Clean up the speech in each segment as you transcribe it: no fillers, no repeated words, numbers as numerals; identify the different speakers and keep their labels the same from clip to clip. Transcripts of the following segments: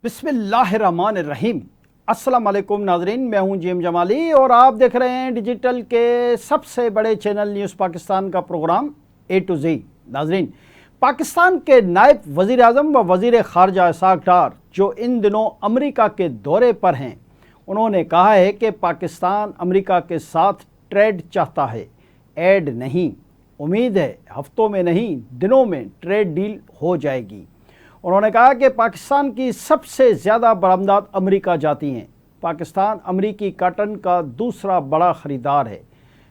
Speaker 1: बिस्मिल्लाहिर्रहमानिर्रहीम। अस्सलाम वालेकुम नाजरीन, मैं हूं जेम जमाली और आप देख रहे हैं डिजिटल के सबसे बड़े चैनल न्यूज़ पाकिस्तान का प्रोग्राम ए टू जी। नाजरीन, पाकिस्तान के नायब वज़ीर आज़म व वज़ीर ख़ारजा इसहाक़ डार जो इन दिनों अमेरिका के दौरे पर हैं, उन्होंने कहा है कि पाकिस्तान अमेरिका के साथ ट्रेड चाहता है, ऐड नहीं। उम्मीद है हफ्तों में नहीं दिनों में ट्रेड डील हो जाएगी। उन्होंने कहा कि पाकिस्तान की सबसे ज़्यादा बरामदात अमेरिका जाती हैं। पाकिस्तान अमेरिकी काटन का दूसरा बड़ा ख़रीदार है।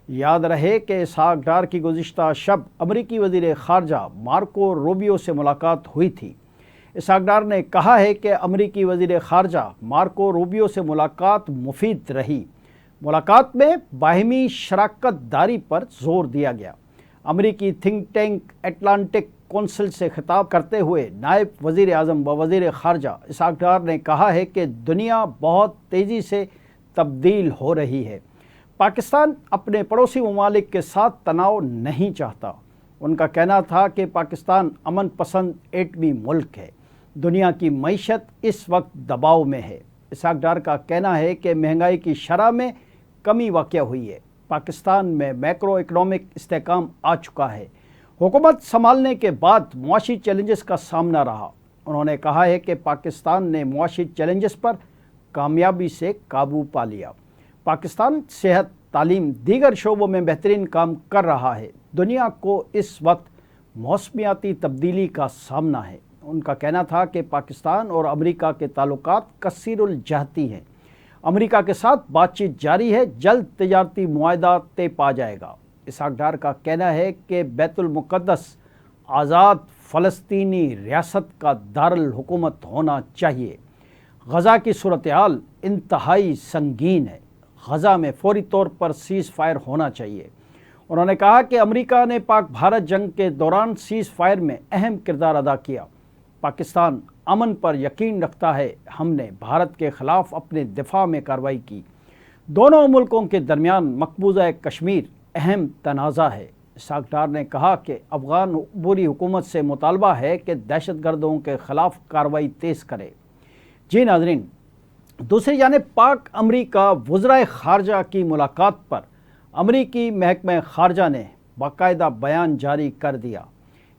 Speaker 1: याद रहे कि इसहाक़ डार की गुज़िश्ता शब अमेरिकी वज़ीर ख़ारजा मार्को रूबियो से मुलाकात हुई थी। इसहाक़ डार ने कहा है कि अमेरिकी वज़ीर ख़ारजा मार्को रूबियो से मुलाकात मुफीद रही। मुलाकात में बाहिमी शराकत दारी पर जोर दिया गया। अमेरिकी थिंक टैंक एटलांटिक कौंसिल से खिताब करते हुए नायब वज़ीर आज़म व वज़ीर ख़ारजा इसहाक़ डार ने कहा है कि दुनिया बहुत तेज़ी से तब्दील हो रही है। पाकिस्तान अपने पड़ोसी ममालिक के साथ तनाव नहीं चाहता। उनका कहना था कि पाकिस्तान अमन पसंद एटमी मुल्क है। दुनिया की मईशत इस वक्त दबाव में है। इसहाक़ डार का कहना है कि महंगाई की शरह में कमी वाक़या हुई है। पाकिस्तान में मैक्रो इकनॉमिक इस्तेहकाम आ चुका है। हुकूमत संभालने के बाद मुआशी चैलेंजेस का सामना रहा। उन्होंने कहा है कि पाकिस्तान ने मुआशी चैलेंजेस पर कामयाबी से काबू पा लिया। पाकिस्तान सेहत, तालीम, दीगर शोबों में बेहतरीन काम कर रहा है। दुनिया को इस वक्त मौसमियाती तब्दीली का सामना है। उनका कहना था कि पाकिस्तान और अमेरिका के ताल्लुकात कसीरुल जहती हैं। अमेरिका के साथ बातचीत जारी है, जल्द तिजारती मुआहदा तय पा जाएगा। इसहाक़ डार का कहना है कि बैतुल मुक़द्दस आज़ाद फ़लस्तीनी रियासत का दारुल हुकूमत होना चाहिए। गज़ा की सूरत हाल इंतहाई संगीन है। गज़ा में फौरी तौर पर सीज़ फायर होना चाहिए। उन्होंने कहा कि अमेरिका ने पाक भारत जंग के दौरान सीज़ फायर में अहम किरदार अदा किया। पाकिस्तान अमन पर यकीन रखता है। हमने भारत के ख़िलाफ़ अपने दिफा में कार्रवाई की। दोनों मुल्कों के दरमियान मकबूजा कश्मीर अहम तनाज़ा है। इसहाक़ डार ने कहा कि अफ़गान बुरी हुकूमत से मुतालबा है कि दहशतगर्दों के ख़िलाफ़ कार्रवाई तेज़ करे। जी नाज़रीन, दूसरी जानिब पाक अमरीका वज़राए ख़ारजा की मुलाकात पर अमरीकी महकमा ख़ारजा ने बाकायदा बयान जारी कर दिया।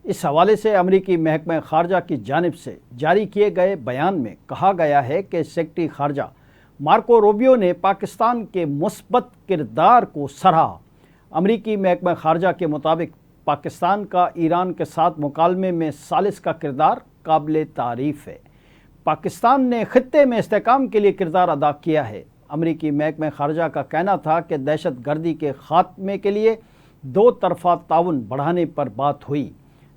Speaker 1: इस हवाले से अमरीकी महकमा ख़ारजा की जानिब से जारी किए गए बयान में कहा गया है कि सेक्रेटरी ख़ारजा मार्को रूबियो ने पाकिस्तान के मुस्बत किरदार को सराहा। अमरीकी महकमा ख़ारजा के मुताबिक पाकिस्तान का ईरान के साथ मुकालमे में सालिस का किरदार काबिल तारीफ़ है। पाकिस्तान ने ख़ित्ते में इस्तेहकाम के लिए किरदार अदा किया है। अमरीकी महकमा ख़ारजा का कहना था कि दहशत गर्दी के ख़ात्मे के लिए दो तरफ़ा ताउन बढ़ाने पर बात हुई।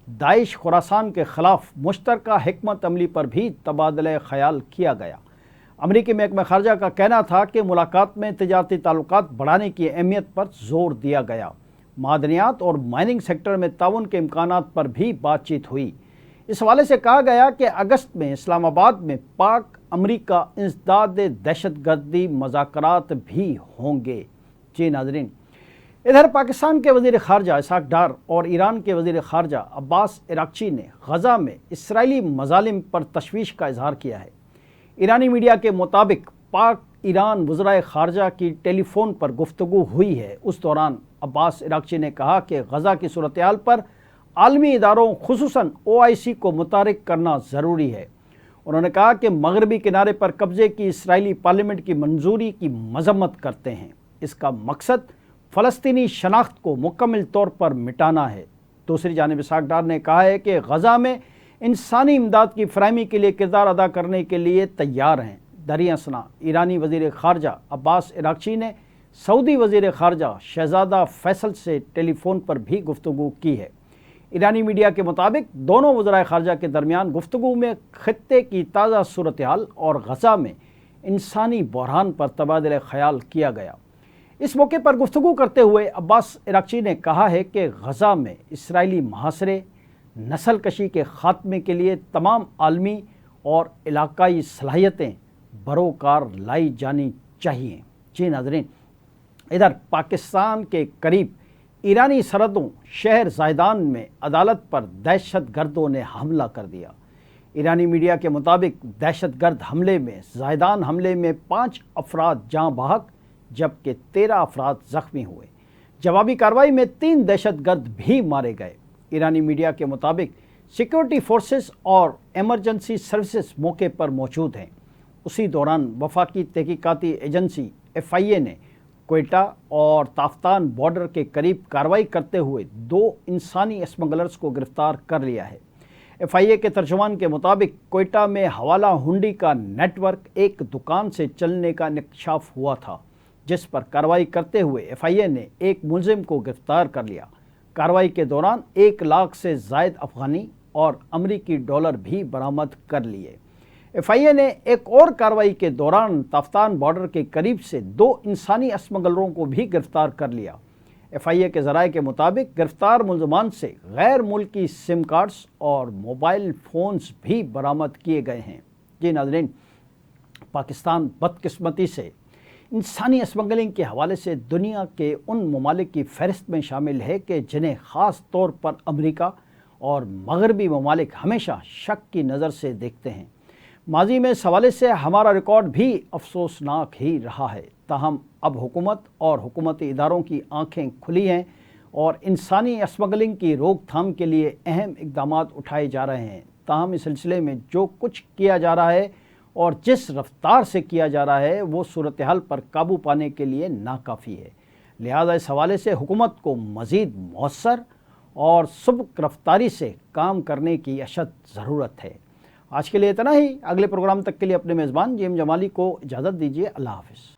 Speaker 1: दाइश खुरासान के ख़िलाफ़ मुश्तरका हिकमत अमली पर भी तबादला ख़याल किया गया। अमरीकी महकमा ख़ारजा का कहना था कि मुलाकात में तिजारती ताल्लुकात बढ़ाने की अहमियत पर जोर दिया गया। मादनियात और माइनिंग सेक्टर में ताउन के इम्कानात पर भी बातचीत हुई। इस हवाले से कहा गया कि अगस्त में इस्लामाबाद में पाक अमरीका इंसदाद दहशतगर्दी मज़ाकरात भी होंगे। जी नाज़रीन, इधर पाकिस्तान के वज़ीर ख़ारजा इसहाक़ डार और ईरान के वज़ीर ख़ारजा अब्बास इराक़ची ने गज़ा में इसराइली मज़ालिम पर तशवीश का इजहार किया है। ईरानी मीडिया के मुताबिक पाक ईरान वज़राए ख़ारजा की टेलीफ़ोन पर गुफ्तगू हुई है। उस दौरान अब्बास इराक़ची ने कहा कि गज़ा की सूरत हाल पर आलमी इदारों खुसूसन OIC को मुतारिक करना ज़रूरी है। उन्होंने कहा कि मगरबी किनारे पर कब्ज़े की इसराइली पार्लियामेंट की मंजूरी की मज़म्मत करते हैं। इसका मकसद फ़लस्तीनी शनाख्त को मुकम्मल तौर पर मिटाना है। दूसरी जानिब इसहाक़ डार ने कहा है कि गज़ा में इंसानी इमदाद की फ़राहमी के लिए किरदार अदा करने के लिए तैयार हैं। दरिया असना ईरानी वज़ीर ख़ारजा अब्बास इराक़ची ने सऊदी वज़ीर ख़ारजा शहज़ादा फ़ैसल से टेलीफ़ोन पर भी गुफ्तगू की है। ईरानी मीडिया के मुताबिक दोनों वज़राए ख़ारजा के दरमियान गुफ्तगू में ख़ित्ते की ताज़ा सूरत हाल और गज़ा में इंसानी बहरान पर तबादला ख़याल किया गया। इस मौके पर गुफ्तगू करते हुए अब्बास इराक़ची ने कहा है कि गज़ा में इसराइली मुहासरे, नस्ल कशी के ख़ात्मे के लिए तमाम आलमी और इलाकाई सलाहियतें बरोकार लाई जानी चाहिए। जी नाज़रीन, इधर पाकिस्तान के करीब ईरानी सरहदों शहर ज़ायदान में अदालत पर दहशत गर्दों ने हमला कर दिया। ایرانی میڈیا کے مطابق دہشت گرد حملے میں زاہدان حملے میں 5 افراد جاں بحق جبکہ 13 افراد زخمی ہوئے۔ جوابی کارروائی میں 3 دہشت گرد بھی مارے گئے۔ ایرانی میڈیا کے مطابق سیکیورٹی فورسز اور ایمرجنسی سروسز موقع پر موجود ہیں۔ اسی دوران وفاقی تحقیقاتی ایجنسی FIA نے کوئٹہ اور تافتان بارڈر کے قریب کارروائی کرتے ہوئے 2 انسانی اسمگلرز کو گرفتار کر لیا ہے۔ FIA کے ترجمان کے مطابق کوئٹہ میں حوالہ ہنڈی کا نیٹ ورک ایک دکان سے چلنے کا انکشاف ہوا تھا، جس پر کارروائی کرتے ہوئے FIA نے ایک ملزم کو گرفتار کر لیا۔ کارروائی کے دوران 1 لاکھ سے زائد افغانی اور امریکی ڈالر بھی برآمد کر لیے۔ FIA نے ایک اور کارروائی کے دوران تافتان بارڈر کے قریب سے 2 انسانی اسمگلروں کو بھی گرفتار کر لیا۔ FIA کے ذرائع کے مطابق گرفتار ملزمان سے غیر ملکی سم کارڈز اور موبائل فونز بھی برآمد کیے گئے ہیں۔ جی ناظرین، پاکستان بدقسمتی سے انسانی اسمگلنگ کے حوالے سے دنیا کے ان ممالک کی فہرست میں شامل ہے کہ جنہیں خاص طور پر امریکہ اور مغربی ممالک ہمیشہ شک کی نظر سے دیکھتے ہیں۔ ماضی میں اس حوالے سے ہمارا ریکارڈ بھی افسوسناک ہی رہا ہے، تاہم اب حکومت اور حکومتی اداروں کی آنکھیں کھلی ہیں اور انسانی اسمگلنگ کی روک تھام کے لیے اہم اقدامات اٹھائے جا رہے ہیں۔ تاہم اس سلسلے میں جو کچھ کیا جا رہا ہے اور جس رفتار سے کیا جا رہا ہے وہ صورتحال پر قابو پانے کے لیے ناکافی ہے۔ لہذا اس حوالے سے حکومت کو مزید مؤثر اور سبک رفتاری سے کام کرنے کی اشد ضرورت ہے۔ آج کے لیے اتنا ہی۔ اگلے پروگرام تک کے لیے اپنے میزبان جیم جمالی کو اجازت دیجیے۔ اللہ حافظ۔